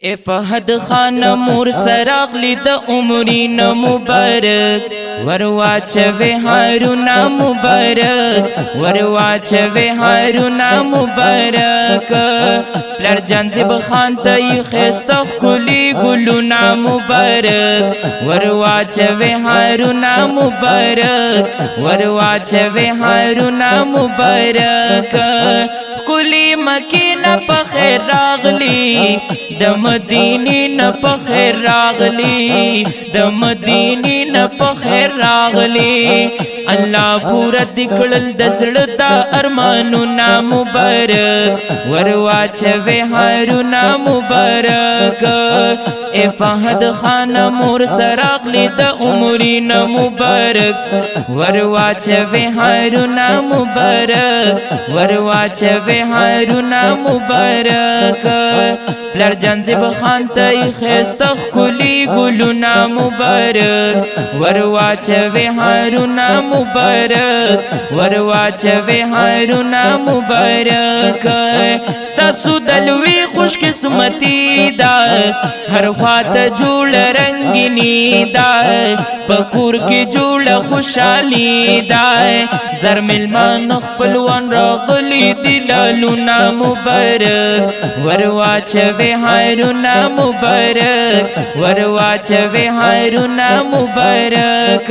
اے فهد خان مور سراغلی د عمرین مبارک ورواچوی هارونا مبارک ورواچوی هارونا مبارک پلر جانزب خان تای خیستخ کلی گلونا مبارک ورواچوی هارونا مبارک ورواچوی هارونا مبارک کلی مکینا پخیر راغلی د مدینی نه پخیر راغلی د مدینی نه پخیر راغلی الله پورا دکړل د زړه تا ارمانونه مبارک ورواچوی هارونا مبارک اے فهد خان مور سراغلی د عمرین مبارک ورواچوی هارونا مبارک ورواچوی هارونا مبارک پلر جانزب خان تای خیستخ کلی گلونا مبارک ورواچوی هارونا مبارک ورواچوی هارونا مبارک ستاسو دلوی خوش قسمتی دا هر خوات جوړ رنگینی دا پکور کی جوړ خوشحالی دا زر ملمان خپلوان راغلی دلالونا مبارک ورواچوی هارونا مبارک ورواچوی هارونا مبارک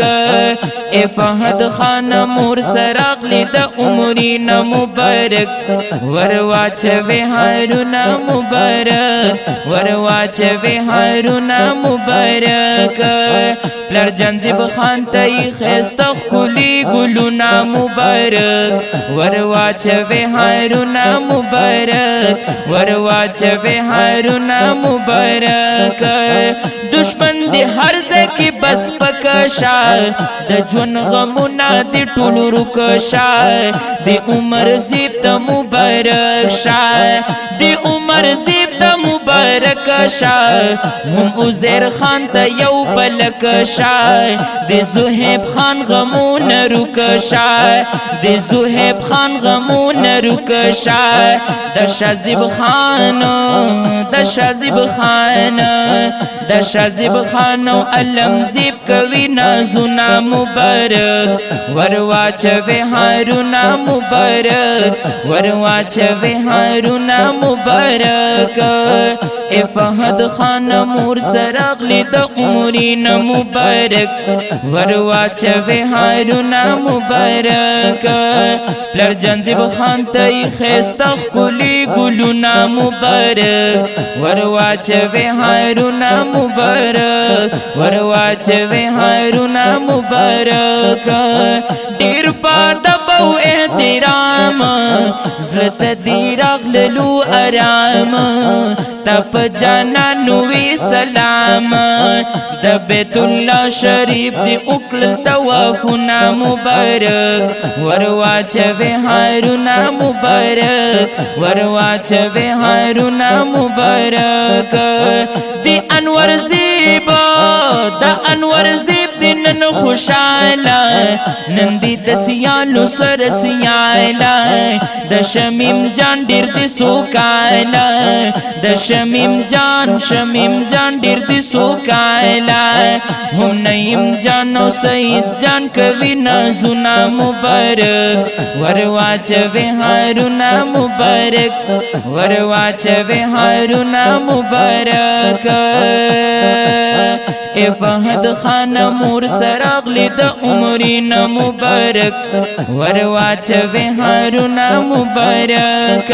اے فهد خان مور سراغلی د عمرین مبارک ورواچوی هارونا مبارک ورواچوی هارونا مبارک پلر جانزب خان تای خیستخ کلی گلونا مبارک ورواچوی هارونا مبارک ورواچوی هارونا مبارک دشمن دی هر زکی بس پکشا د جون غمونا دی ټول رکشا دی عمر زیب د مبارک شا دی عمر زیب د مبارک شا هم عزیر خان ته یو بلک شا دی زهیب خان غمون رکشا دی زهیب خان غمون رکشا د شازیب خان د شازیب خان د شازیب خان علم زیب کوي نازونا مبارک ورواچوی هارونا مبارک ورواچوی هارونا مبارک اے فهد خان مور سراغلی د عمرین مبارک ورواچوی هارونا مبارک پلر جانزب خان تای خیستخ کلی گلونا مبارک ورواچوی هارونا مبارک ورواچوی هارونا مبارک ډیر پادبو احترام زلت دی راغللو ارام تپ جانانو وی سلام د بیت الله شریف دی اکل توافنا مبارک ورواچوی هارونا مبارک ورواچوی هارونا مبارک دی انور زیبا د انور زیب دی نن خوشالا نن دی د سیالو سر سیالا د شمیم جان ډیر دی سوکالا د شمیم جان ډیر دی سوکالا هم نیم جان او سید جان کوي نازونا مبارک ورواچوی هارونا مبارک ورواچوی هارونا مبارک اے فهد خان مور سراغلی د عمرین مبارک ورواچوی هارونا مبارک